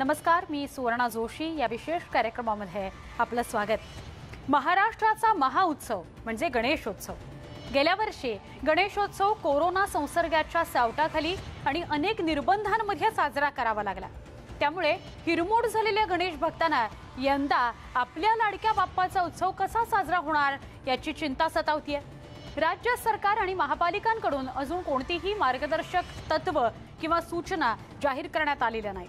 नमस्कार, मी सुवर्णा जोशी. या विशेष कार्यक्रमामध्ये आपलं स्वागत. महाराष्ट्राचा महाउत्सव म्हणजे गणेशोत्सव. गेल्या वर्षी गणेशोत्सव कोरोना संसर्गाच्या सावटाखाली आणि अनेक निर्बंधांमध्ये साजरा करावा लागला. त्यामुळे हिरमोड झालेल्या गणेश भक्तांना यंदा आपल्या लाडक्या बाप्पाचा उत्सव कसा साजरा होणार याची चिंता सतावतीये. राज्य सरकार आणि महापालिकांकडून अजून कोणतीही मार्गदर्शक तत्व किंवा सूचना जाहीर करण्यात आलेल्या नाही.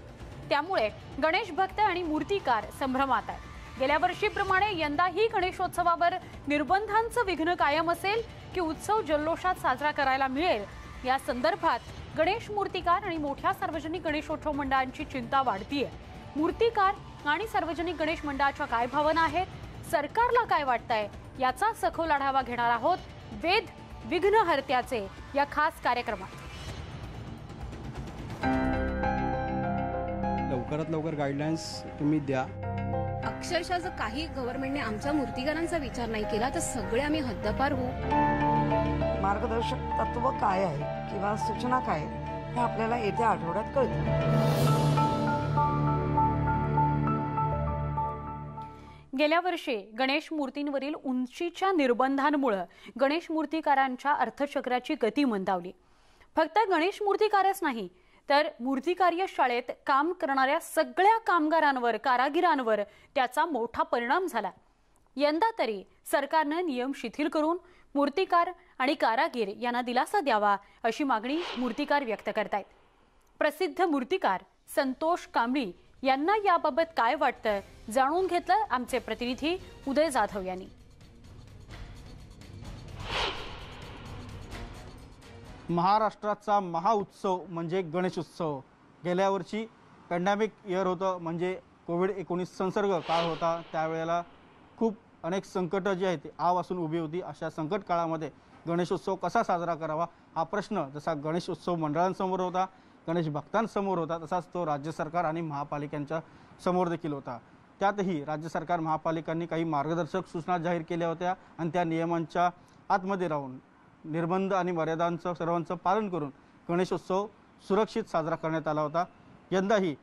त्यामुळे गणेश भक्त आणि मूर्तिकार संभ्रमात आहेत. गेल्या वर्षीप्रमाणे यंदाही गणेशोत्सवावर निर्बंधांचं विघ्न कायम असेल की उत्सव जल्लोषात साजरा करायला मिळेल, या संदर्भात गणेश मूर्तिकार आणि मोठ्या सार्वजनिक गणेशोत्सव मंडळांची चिंता वाढतीये. मूर्तिकार आणि सार्वजनिक गणेश मंडळाच्या काय भावना आहेत, सरकारला काय वाटतंय, याचा सखोल आढावा घेणार आहोत वेद विघ्नहर्त्याचे या खास कार्यक्रमात. लवकरात लवकर गाईडलाईन्स तुम्ही द्या. अक्षरशः जर काही गव्हर्नमेंटने आमच्या मूर्तिकारांचा विचार नाही केला तर सगळे आम्ही हद्दपार होऊ. मार्गदर्शक तत्व काय आहे किंवा सूचना काय हे आपल्याला येत्या आठवड्यात कळतील. गेल्या वर्षी गणेश मूर्तींवरील उंचीच्या निर्बंधांमुळे गणेश मूर्तिकारांच्या अर्थचक्राची गती मंदावली. फक्त गणेश मूर्तिकारच नाही तर मूर्तिकार्य शाळेत काम करणाऱ्या सगळ्या कामगारांवर, कारागिरांवर त्याचा मोठा परिणाम झाला. यंदा तरी सरकारनं नियम शिथिल करून मूर्तिकार आणि कारागीर यांना दिलासा द्यावा अशी मागणी मूर्तिकार व्यक्त करतायत. प्रसिद्ध मूर्तिकार संतोष कांबळी यांना याबाबत काय वाटतं जाणून घेतलं आमचे प्रतिनिधी उदय जाधव यांनी. महाराष्ट्राचा महाउत्सव म्हणजे गणेशोत्सव. गेल्या वर्षी पॅन्डेमिक इयर होतं, म्हणजे कोविड-19 संसर्ग काळ होता. त्यावेळेला खूप अनेक संकट जी आहेत आवासून उभी होती. अशा संकट काळामध्ये गणेशोत्सव कसा साजरा करावा हा प्रश्न जसा गणेशोत्सव मंडळांसमोर होता, गणेश भक्तांसमोर होता, तसाच तो राज्य सरकार आणि महापालिकांच्या समोर देखील होता. त्यातही राज्य सरकार महापालिकांनी काही मार्गदर्शक सूचना जाहीर केल्या होत्या आणि त्या नियमांच्या आतमध्ये राहून निर्बंध आणि मर्यादांचं सर्वांचं पालन करून गणेशोत्सव सुरक्षित साजरा करण्यात आला होता. यंदाही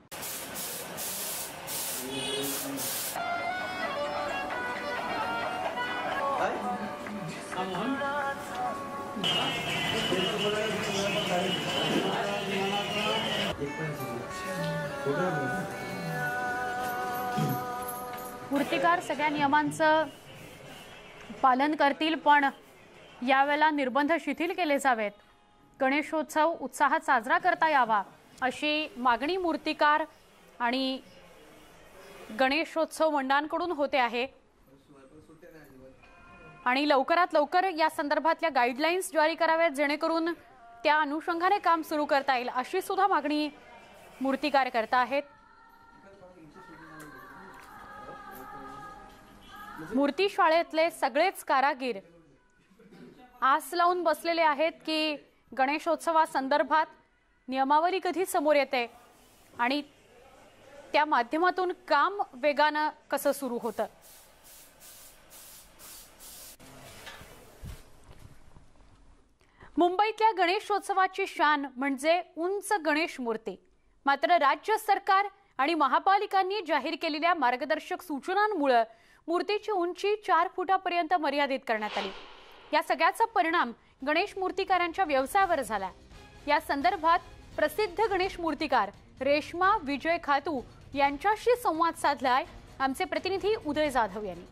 मूर्तिकार सगळ्या नियमांचं पालन करतील, पण यावेळेला निर्बंध शिथिल केले जावेत, गणेशोत्सव उत्साहात साजरा करता यावा अशी मागणी मूर्तिकार आणि गणेशोत्सव मंडळांकडून होते आहे. आणि लवकरात लवकर या संदर्भातल्या गाईडलाईन्स जारी कराव्यात जेणेकरून त्या अनुषंगाने काम सुरू करता येईल अशी सुद्धा मागणी मूर्तिकार करता आहेत. मूर्ती शाळेतले सगळेच कारागीर आस लावून बसलेले आहेत की गणेशोत्सवासंदर्भात नियमावली कधी समोर येते आणि त्या माध्यमातून काम वेगानं कसं सुरू होतं. मुंबईतल्या गणेशोत्सवाची शान म्हणजे उंच गणेश मूर्ती. मात्र राज्य सरकार आणि महापालिकांनी जाहीर केलेल्या मार्गदर्शक सूचनांमुळे मूर्तीची उंची 4 फुटापर्यंत मर्यादित करण्यात आली. या सगळ्याचा परिणाम गणेश मूर्तिकारांच्या व्यवसायावर झाला. या संदर्भात प्रसिद्ध गणेश मूर्तिकार रेश्मा विजय खातू यांच्याशी संवाद साधलाय आमचे प्रतिनिधी उदय जाधव यांनी.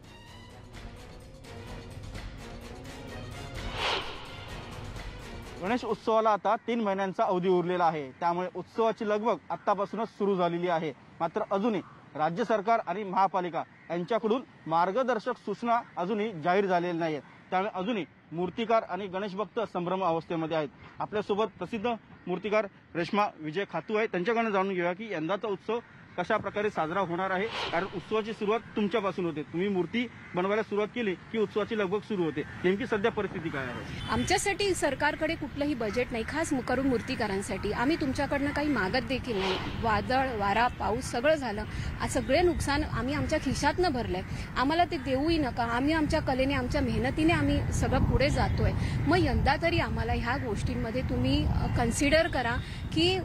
गणेश उत्सवाला आता 3 महिन्यांचा अवधी उरलेला आहे. त्यामुळे उत्सवाची लगबग आतापासूनच सुरू झालेली आहे. मात्र अजूनही राज्य सरकार आणि महापालिका यांच्याकडून मार्गदर्शक सूचना अजूनही जाहीर झालेल्या नाहीत. त्यामुळे अजूनही मूर्तिकार आणि गणेश भक्त संभ्रम अवस्थेमध्ये आहेत. आपल्यासोबत प्रसिद्ध मूर्तिकार रेश्मा विजय खातू आहे. त्यांच्याकडून जाणून घेऊया की यंदाचा उत्सव कशा प्रकारे साजरा होणार आहे. कारण उत्सवाची सुरुवात तुमच्यापासून होते. तुम्ही मूर्ती बनवायला सुरुवात केली की उत्सवाची लगबग सुरू होते. नेमकी सध्या परिस्थिती काय आहे? आमच्यासाठी सरकारकडे कुठलंही बजेट नाही, खास करून मूर्तिकारांसाठी. आम्ही तुमच्याकडनं काही मागत देखील नाही. वादळ, वारा, पाऊस सगळं झालं. सगळे नुकसान आम्ही आमच्या खिशातनं भरलंय. आम्हाला ते देऊही नका. आम्ही आमच्या कलेने, आमच्या मेहनतीने आम्ही सगळं पुढे जातोय. मग यंदा तरी आम्हाला ह्या गोष्टींमध्ये तुम्ही कन्सिडर करा की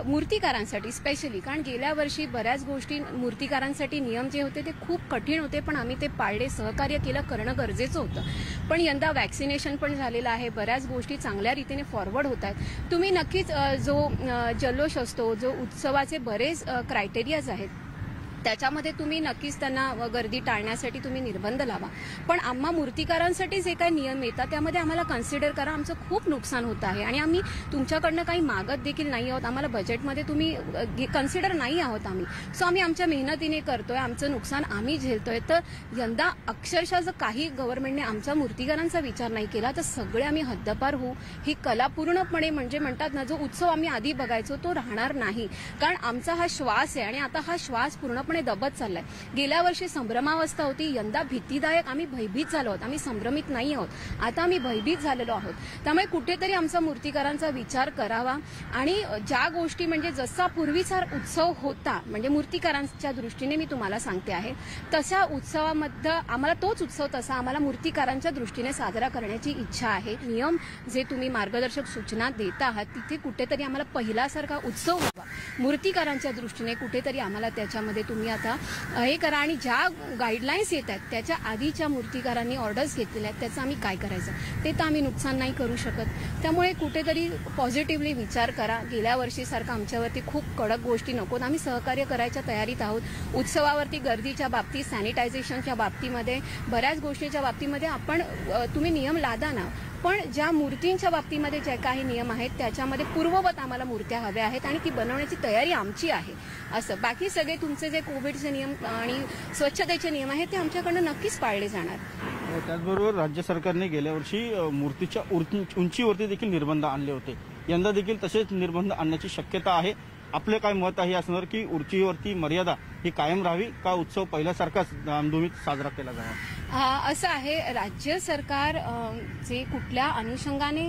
मूर्तिकारांसाठी स्पेशली, कारण गेल्या वर्षी बऱ्याच गोष्टी मूर्तिकारांसाठी नियम जे होते ते खूप कठीण होते, पण आम्ही ते पाळले, सहकार्य केलं, करणं गरजेचं होतं. पण यंदा वॅक्सिनेशन पण झालेलं आहे, बऱ्याच गोष्टी चांगल्या रीतीने फॉरवर्ड होत आहेत. तुम्ही नक्कीच जो जल्लोष असतो, जो उत्सवाचे बरेच क्रायटेरियाज आहेत, त्याच्यामध्ये तुम्ही नक्कीच त्यांना गर्दी टाळण्यासाठी तुम्ही निर्बंध लावा. पण आम्हा मूर्तिकारांसाठी जे काही नियम येतात त्यामध्ये आम्हाला कन्सिडर करा, आमचं खूप नुकसान होत आहे आणि आम्ही तुमच्याकडनं काही मागत देखील नाही आहोत. आम्हाला बजेटमध्ये तुम्ही कन्सिडर नाही आहोत आम्ही. सो आम्ही आमच्या मेहनतीने करतोय, आमचं नुकसान आम्ही झेलतोय. तर यंदा अक्षरशः जर काही गव्हर्नमेंटने आमच्या मूर्तिकारांचा विचार नाही केला तर सगळे आम्ही हद्दपार होऊ. ही कला पूर्णपणे म्हणजे म्हणतात ना, जो उत्सव आम्ही आधी बघायचो तो राहणार नाही. कारण आमचा हा श्वास आहे आणि आता हा श्वास पूर्णपणे दबत चाललाय. गेल्या वर्षी संभ्रमावस्था होती, यंदा भीतीदायक. आम्ही भयभीत झालो आहोत, आम्ही संभ्रमित नाही आहोत, आता आम्ही भयभीत झालेलो आहोत. त्यामुळे कुठेतरी आमचा मूर्तिकारांचा विचार करावा आणि ज्या गोष्टी म्हणजे जसा पूर्वीचा उत्सव होता, म्हणजे मूर्तिकारांच्या दृष्टीने मी तुम्हाला सांगते आहे, तशा उत्सवामध्ये आम्हाला तोच उत्सव तसा आम्हाला मूर्तिकारांच्या दृष्टीने साजरा करण्याची इच्छा आहे. नियम जे तुम्ही मार्गदर्शक सूचना देता आहात तिथे कुठेतरी आम्हाला पहिल्यासारखा उत्सव व्हावा. मूर्तिकारांच्या दृष्टीने कुठेतरी आम्हाला त्याच्यामध्ये तुम्ही आता हे करा. आणि ज्या गाईडलाईन्स येत आहेत त्याच्या आधीच्या मूर्तिकारांनी ऑर्डर्स घेतलेल्या आहेत त्याचा आम्ही काय करायचं ते तर आम्ही नुकसान नाही करू शकत. त्यामुळे कुठेतरी पॉझिटिव्हली विचार करा. गेल्या वर्षीसारखं आमच्यावरती खूप कडक गोष्टी नकोत. आम्ही सहकार्य करायच्या तयारीत आहोत. उत्सवावरती गर्दीच्या बाबतीत, सॅनिटायझेशनच्या बाबतीमध्ये, बऱ्याच गोष्टीच्या बाबतीमध्ये आपण तुम्ही नियम लादा ना, पण ज्या मूर्तींच्या बाबतीमध्ये जे काही नियम आहेत त्याच्यामध्ये पूर्ववत आम्हाला मूर्त्या हव्या आहेत आणि ती बनवण्याची तयारी आमची आहे. असं बाकी सगळे तुमचे जे कोविडचे नियम आणि स्वच्छतेचे नियम आहेत ते आमच्याकडनं नक्कीच पाळले जाणार. त्याचबरोबर राज्य सरकारने गेल्या वर्षी मूर्तीच्या उंचीवरती देखील निर्बंध आणले होते. यंदा देखील तसेच निर्बंध आणण्याची शक्यता आहे. आपले काय मत आहे असणार की उंचीवरती मर्यादा ही कायम राहावी का उत्सव पहिल्यासारखाच धामधुमीत साजरा केला जावा? असं आहे, राज्य सरकार जे कुठल्या अनुषंगाने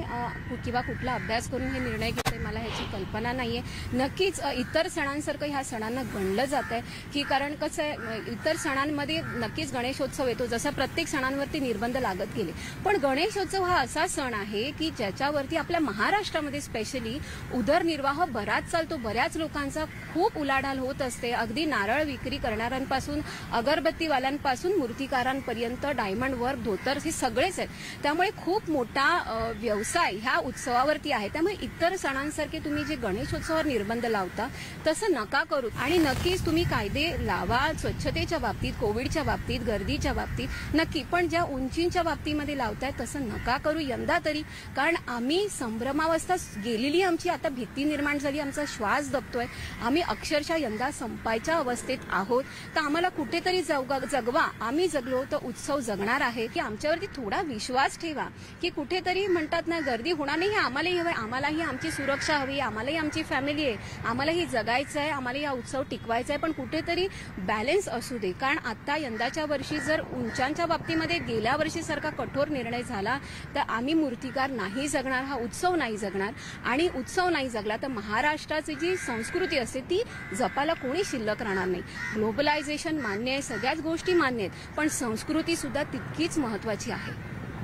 किंवा कुठला अभ्यास करून हे निर्णय घेते मला ह्याची कल्पना नाहीये. नक्कीच इतर सणांसारखं ह्या सणांना गणलं जात आहे की, कारण कसं आहे, इतर सणांमध्ये नक्कीच गणेशोत्सव येतो, जसं प्रत्येक सणांवरती निर्बंध लागत गेले. पण गणेशोत्सव हा असा सण आहे की ज्याच्यावरती आपल्या महाराष्ट्रामध्ये स्पेशली उदरनिर्वाह बराच चालतो. बऱ्याच लोकांचा खूप उलाढाल होत असते. अगदी नारळ विक्री करणाऱ्यांपासून, अगरबत्तीवाल्यांपासून मूर्तिकारांपर्यंत, डायमंड वर्क, धोतर हे सगळेच आहेत. त्यामुळे खूप मोठा व्यवसाय ह्या उत्सवावरती आहे. त्यामुळे इतर सणांसारखे तुम्ही जे गणेशोत्सवावर निर्बंध लावता तसं नका करू. आणि नक्कीच तुम्ही कायदे लावा स्वच्छतेच्या बाबतीत, कोविडच्या बाबतीत, गर्दीच्या बाबतीत नक्की, पण ज्या उंचींच्या बाबतीमध्ये लावताय तसं नका करू यंदा तरी. कारण आम्ही संभ्रमावस्था गेलेली, आमची आता भीती निर्माण झाली, आमचा श्वास दबतोय, आम्ही अक्षरशः यंदा संपायच्या अवस्थेत आहोत. तर आम्हाला कुठेतरी जगवा. आम्ही जगलो तर उत्सव जगणार आहे. की आमच्यावरती थोडा विश्वास ठेवा की कुठेतरी म्हणतात ना, गर्दी होणार नाही, आम्हालाही हवंय, आम्हालाही आमची सुरक्षा हवी, आम्हालाही आमची फॅमिली आहे, आम्हालाही जगायचं आहे, आम्हाला हा उत्सव टिकवायचा आहे. पण कुठेतरी बॅलन्स असू दे. कारण आता यंदाच्या वर्षी जर उंचांच्या बाबतीमध्ये गेल्या वर्षीसारखा कठोर निर्णय झाला तर आम्ही मूर्तिकार नाही जगणार, हा उत्सव नाही जगणार. आणि उत्सव नाही जगला तर महाराष्ट्राची जी संस्कृती असते ती जपायला कोणी शिल्लक राहणार नाही. ग्लोबलायझेशन मान्य आहे, सगळ्याच गोष्टी मान्य आहेत, पण संस्कृती सुद्धा तितकीच महत्वाची आहे.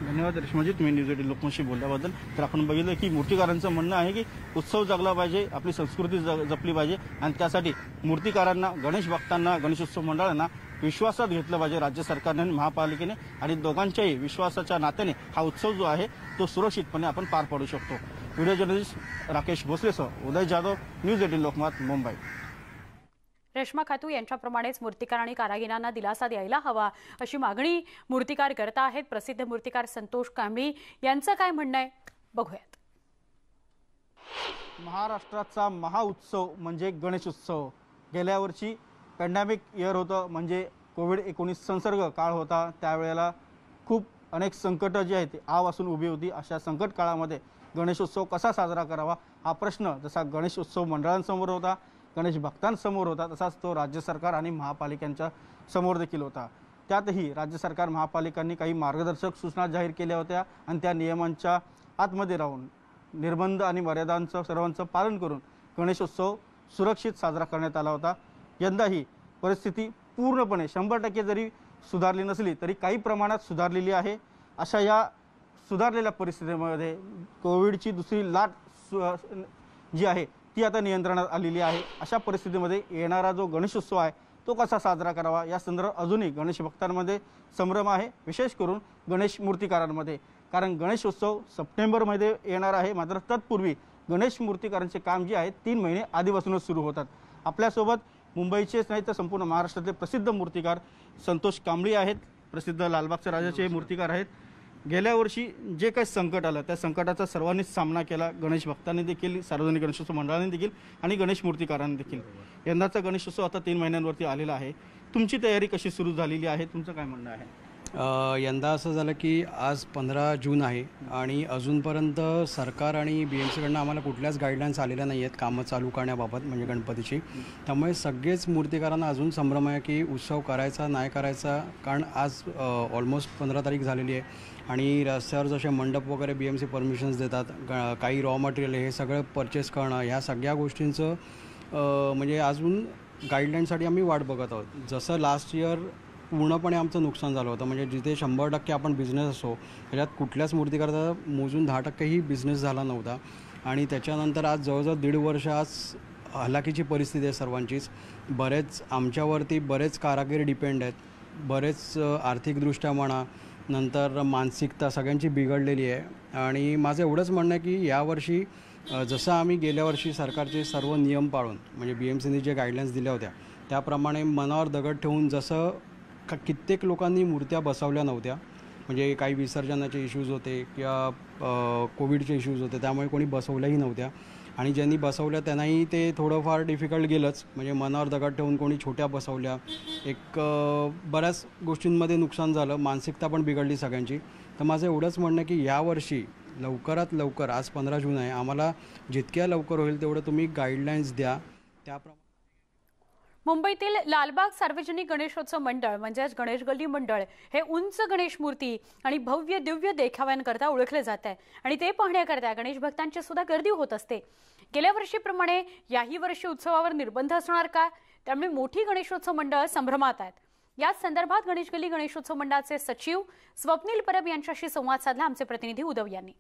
धन्यवाद रेश्माजी, तुम्ही न्यूज 18 लोकमतशी बोलल्याबद्दल. तर आपण बघितलं की मूर्तिकारांचं म्हणणं आहे की उत्सव जगला पाहिजे, आपली संस्कृती जपली पाहिजे आणि त्यासाठी मूर्तिकारांना, गणेश भक्तांना, गणेशोत्सव मंडळांना विश्वासात घेतलं पाहिजे राज्य सरकारने आणि महापालिकेने. आणि दोघांच्याही विश्वासाच्या नात्याने हा उत्सव जो आहे तो सुरक्षितपणे आपण पार पाडू शकतो. व्हिडिओ जर्नलिस्ट राकेश भोसलेसह उदय जाधव, न्यूज 18 लोकमत, मुंबई. रेश्मा खातू यांच्याप्रमाणेच मूर्तिकार आणि कारागिरांना दिलासा द्यायला हवा अशी मागणी मूर्तिकार करत आहेत. प्रसिद्ध मूर्तिकार संतोष कांबळी यांचं काय म्हणणं आहे बघूयात. महाराष्ट्राचा महाउत्सव म्हणजे गणेशोत्सव. गेल्या वर्षी पॅन्डेमिक इयर होतं, म्हणजे कोविड-19 संसर्ग काळ होता. त्यावेळेला खूप अनेक संकटं जी आहेत आ वासून उभी होती. अशा संकट काळामध्ये गणेशोत्सव कसा साजरा करावा हा प्रश्न जसा गणेशोत्सव मंडळांसमोर होता, गणेश भक्तांसमोर होता, तसाच तो राज्य सरकार आणि महापालिकांच्या समोर देखील होता. त्यातही राज्य सरकार, महापालिकांनी काही मार्गदर्शक सूचना जाहीर केल्या होत्या आणि त्या नियमांच्या आतमध्ये राहून निर्बंध आणि मर्यादांचं सर्वांचं पालन करून गणेशोत्सव सुरक्षित साजरा करण्यात आला होता. यंदाही परिस्थिती पूर्णपणे 100% जरी सुधारली नसली तरी काही प्रमाणात सुधारलेली आहे. अशा या सुधारलेल्या परिस्थितीमध्ये कोविडची दुसरी लाट जी आहे ती आता नियंत्रणात आलेली आहे। अशा परिस्थितीमध्ये येणारा जो गणेशोत्सव आहे तो कसा साजरा करावा या संदर्भात अजूनही गणेश भक्तांमध्ये संभ्रम आहे, विशेष करून गणेश मूर्तिकारांमध्ये। कारण गणेशोत्सव सप्टेंबरमध्ये येणार आहे, मात्र तत्पूर्वी गणेश मूर्तिकारांचे काम जे आहे 3 महिने आधीपासूनच सुरू होतात। आपल्यासोबत मुंबईचेच नाही तर संपूर्ण महाराष्ट्रातले प्रसिद्ध मूर्तिकार संतोष कांबळी आहेत, प्रसिद्ध लालबागच्या राजाचे मूर्तिकार आहेत। गेल्या वर्षी जे काही संकट आलं त्या संकटाचा सर्वांनीच सामना केला, गणेश भक्तांनी देखील, सार्वजनिक गणेशोत्सव मंडळांनी देखील आणि गणेश मूर्तिकारांनी देखील। यंदाचा गणेशोत्सव आता 3 महिन्यांवरती आलेला आहे, तुमची तयारी कशी सुरू झालेली आहे, तुमचं काय म्हणणं आहे? यंदा असं झालं की आज 15 जून आहे आणि अजूनपर्यंत सरकार आणि BMCकडनं आम्हाला कुठल्याच गाईडलाईन्स आलेल्या नाही आहेत कामं चालू करण्याबाबत, म्हणजे गणपतीची। त्यामुळे सगळेच मूर्तिकारांना अजून संभ्रम आहे की उत्सव करायचा नाही करायचा, कारण आज ऑलमोस्ट 15 तारीख झालेली आहे आणि रस्त्यावर जसे मंडप वगैरे BMC परमिशन्स देतात, काही रॉ मटेरियल हे सगळं परचेस करणं, ह्या सगळ्या गोष्टींचं म्हणजे अजून गाईडलाईनसाठी आम्ही वाट बघत आहोत। जसं लास्ट इयर पूर्णपणे आमचं नुकसान झालं होतं, म्हणजे जिथे 100% आपण बिझनेस असो त्याच्यात कुठल्याच मूर्तिकाराचा मोजून 10%ही बिझनेस झाला नव्हता आणि त्याच्यानंतर आज जवळजवळ 1.5 वर्ष आज हलाखीची परिस्थिती आहे सर्वांचीच। बरेच आमच्यावरती बरेच कारागीर डिपेंड आहेत, बरेच आर्थिकदृष्ट्या म्हणा, नंतर मानसिकता सगळ्यांची बिघडलेली आहे। आणि माझं एवढंच म्हणणं आहे की यावर्षी जसं आम्ही गेल्या वर्षी सरकारचे सर्व नियम पाळून, म्हणजे BMCने जे गाईडलाईन्स दिल्या होत्या त्याप्रमाणे मनावर दगड ठेवून, जसं कित्येक लोकांनी मूर्त्या बसवल्या नव्हत्या, म्हणजे काही विसर्जनाचे इश्यूज होते किंवा कोविडचे इश्यूज होते, त्यामुळे कोणी बसवल्याही नव्हत्या आणि ज्यांनी बसवल्या त्यांनाही ते थोडंफार डिफिकल्ट गेलंच, म्हणजे मनावर दगड ठेवून कोणी छोट्या बसवल्या, एक बऱ्याच गोष्टींमध्ये नुकसान झालं, मानसिकता पण बिघडली सगळ्यांची। तर माझं एवढंच म्हणणं की यावर्षी लवकरात लवकर, आज 15 जून आहे, आम्हाला जितक्या लवकर होईल तेवढं तुम्ही गाईडलाईन्स द्या त्याप्रमाणे। मुंबईतील लालबाग सार्वजनिक गणेशोत्सव मंडळ म्हणजेच गणेश गल्ली मंडळ हे उंच गणेश मूर्ती आणि भव्य दिव्य देखाव्यांकरता ओळखले जात आहे आणि ते पाहण्याकरता गणेश भक्तांची सुद्धा गर्दी होत असते। गेल्या वर्षीप्रमाणे याही वर्षी उत्सवावर निर्बंध असणार का, त्यामुळे मोठी गणेशोत्सव मंडळ संभ्रमात आहेत। याच संदर्भात गणेश गल्ली गणेशोत्सव मंडळाचे सचिव स्वप्नील परब यांच्याशी संवाद साधला आमचे प्रतिनिधी उदव यांनी।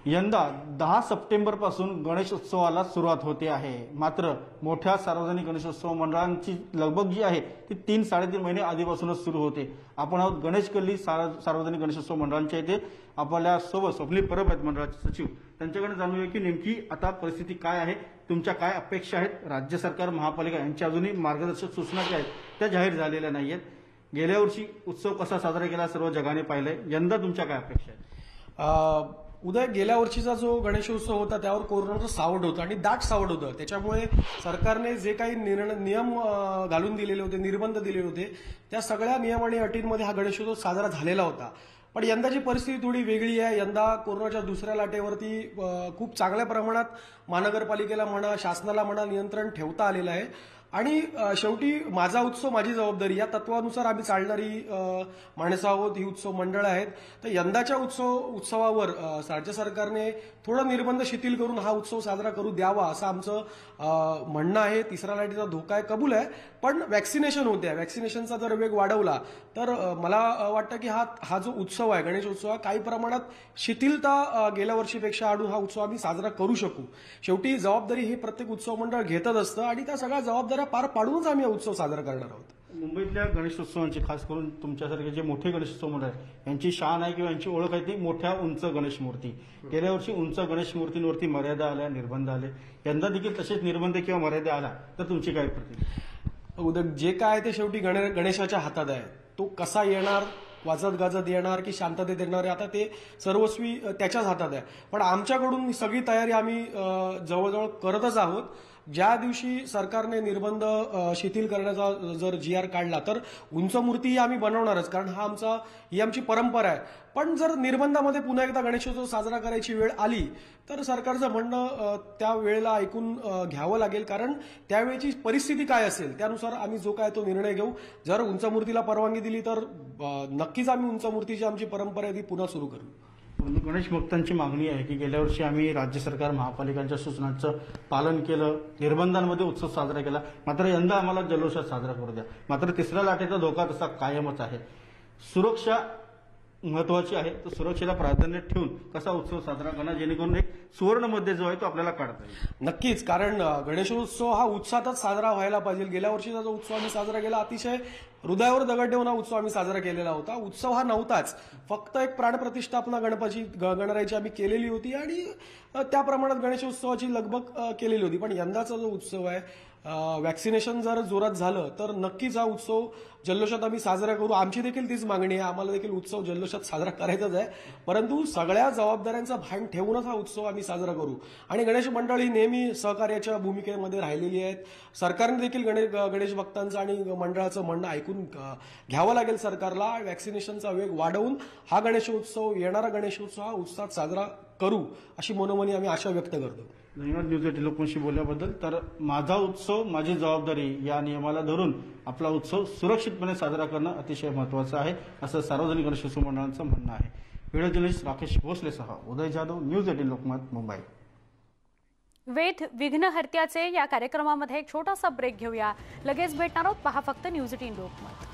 यंदा 10 सप्टेंबरपासून गणेशोत्सवाला सुरुवात होते आहे, मात्र मोठ्या सार्वजनिक गणेशोत्सव मंडळांची लगबग जी आहे ती 3-3.5 महिने आधीपासूनच सुरू होते। आपण आहोत गणेश गल्ली सार्वजनिक गणेशोत्सव मंडळांच्या इथे, आपल्या सोबत स्वप्नील परब आहेत मंडळाचे सचिव। त्यांच्याकडे जाणूया की नेमकी आता परिस्थिती काय आहे, तुमच्या काय अपेक्षा आहेत। राज्य सरकार, महापालिका यांच्या अजूनही मार्गदर्शक सूचना ज्या आहेत त्या जाहीर झालेल्या नाहीयेत। गेल्या वर्षी उत्सव कसा साजरा केला सर्व जगाने पाहिलंय, यंदा तुमच्या काय अपेक्षा आहेत? उदय, गेल्या वर्षीचा जो गणेशोत्सव होता त्यावर कोरोनाचं सावट होतं आणि दाट सावट होतं, त्याच्यामुळे सरकारने जे काही नियम घालून दिलेले होते, निर्बंध दिलेले होते, त्या सगळ्या नियम आणि अटींमध्ये हा गणेशोत्सव साजरा झालेला होता। पण यंदाची परिस्थिती थोडी वेगळी आहे। यंदा कोरोनाच्या दुसऱ्या लाटेवरती खूप चांगल्या प्रमाणात महानगरपालिकेला म्हणा, शासनाला म्हणा, नियंत्रण ठेवता आलेलं आहे आणि शेवटी माझा उत्सव माझी जबाबदारी या तत्वानुसार आम्ही चालणारी माणसं आहोत, ही उत्सव मंडळ आहेत। तर यंदाच्या उत्सवावर राज्य सरकारने थोडं निर्बंध शिथिल करून हा उत्सव साजरा करू द्यावा असं आमचं म्हणणं आहे। तिसऱ्या लाटेचा धोका आहे, कबूल आहे, पण वॅक्सिनेशन होते, वॅक्सिनेशनचा जर वेग वाढवला तर मला वाटतं की हा जो उत्सव आहे गणेशोत्सव काही प्रमाणात शिथिलता गेल्या वर्षीपेक्षा आणून हा उत्सव आम्ही साजरा करू शकू। शेवटी जबाबदारी ही प्रत्येक उत्सव मंडळ घेतच असतं आणि त्या सगळ्या जबाबदाऱ्या पार पाडूनच आम्ही हा उत्सव साजरा करणार आहोत। मुंबईतल्या गणेशोत्सवांची, खास करून तुमच्यासारखे जे मोठे गणेशोत्सव मंडळ आहेत यांची शान आहे किंवा यांची ओळख आहे ती मोठ्या उंच गणेश मूर्ती। गेल्या वर्षी उंच गणेश मूर्तींवरती मर्यादा आल्या, निर्बंध आले, यंदा देखील तसेच निर्बंध किंवा मर्यादा आला तर तुमची काय प्रतिक्रिया? उदय, जे काय ते शेवटी गणेशाच्या हातात आहे, तो कसा येणार, वाजत गाजत येणार की शांततेत येणार, आता ते सर्वस्वी त्याच्याच हातात आहे। पण आमच्याकडून सगळी तयारी आम्ही जवळजवळ करतच आहोत। ज्या दिवशी सरकारने निर्बंध शिथिल करण्याचा जर GR काढला तर उंच मूर्ती आम्ही बनवणारच, कारण ही आमची परंपरा आहे। पण जर निर्बंधामध्ये पुन्हा एकदा गणेशोत्सव साजरा करायची वेळ आली तर सरकारचं म्हणणं त्या वेळेला ऐकून घ्यावं लागेल, कारण त्यावेळेची परिस्थिती काय असेल त्यानुसार आम्ही जो काय तो निर्णय घेऊ। जर उंच मूर्तीला परवानगी दिली तर नक्कीच आम्ही उंच मूर्तीची आमची परंपरा आहे ती पुन्हा सुरू करू। गणेश भक्तांची मागणी आहे की गेल्या वर्षी आम्ही राज्य सरकार, महापालिकांच्या सूचनांचं पालन केलं, निर्बंधांमध्ये उत्सव साजरा केला, मात्र यंदा आम्हाला जल्लोषात साजरा करू द्या। मात्र तिसऱ्या लाटेचा धोका तसा कायमच आहे। सुरक्षा महत्वाची आहे. तर सुरक्षेला प्राधान्य ठेवून कसा उत्सव साजरा करणं जेणेकरून एक सुवर्ण मध्ये जो आहे तो आपल्याला काढता येईल. नक्कीच, कारण गणेशोत्सव हा उत्साहातच साजरा व्हायला पाहिजे. गेल्या वर्षीचा जो उत्सव आम्ही साजरा केला अतिशय हृदयावर दगड ठेवून हा उत्सव आम्ही साजरा केलेला होता. उत्सव हा नव्हताच, फक्त एक प्राणप्रतिष्ठापना गणरायाची आम्ही केलेली होती आणि त्या प्रमाणात गणेशोत्सवाची लगबग केलेली होती. पण यंदाचा जो उत्सव आहे, वॅक्सिनेशन जर जोरात झालं तर नक्कीच हा उत्सव जल्लोषात आम्ही साजरा करू. आमची देखील तीच मागणी आहे, आम्हाला देखील उत्सव जल्लोषात साजरा करायचाच आहे. परंतु सगळ्या जबाबदाऱ्यांचा भान ठेवूनच हा उत्सव आम्ही साजरा करू. आणि गणेश मंडळ ही नेहमी सहकार्याच्या भूमिकेमध्ये राहिलेली आहेत. सरकारने देखील गणेश भक्तांचं आणि मंडळाचं म्हणणं ऐकून घ्यावं लागेल सरकारला. वॅक्सिनेशनचा वेग वाढवून हा गणेशोत्सव, येणारा गणेशोत्सव हा उत्साहात साजरा करू अशी मनोमनी आम्ही आशा व्यक्त करतो. धन्यवाद न्यूज 18 लोकांशी बोलल्याबद्दल. तर माझा उत्सव माझी जबाबदारी या नियमाला धरून आपला उत्सव सुरक्षितपणे साजरा करणं अतिशय महत्त्वाचं आहे, असं सार्वजनिक गणेशोत्सव मंडळाचं म्हणणं आहे. व्हिडिओ जर्नलिस्ट राकेश भोसलेसह उदय जाधव, न्यूज 18 लोकमत, मुंबई. वेद विघ्नहर्त्याचे या कार्यक्रमामध्ये एक छोटासा ब्रेक घेऊया. लगेच भेटणार आहोत. पहा फक्त न्यूज 18 लोकमत.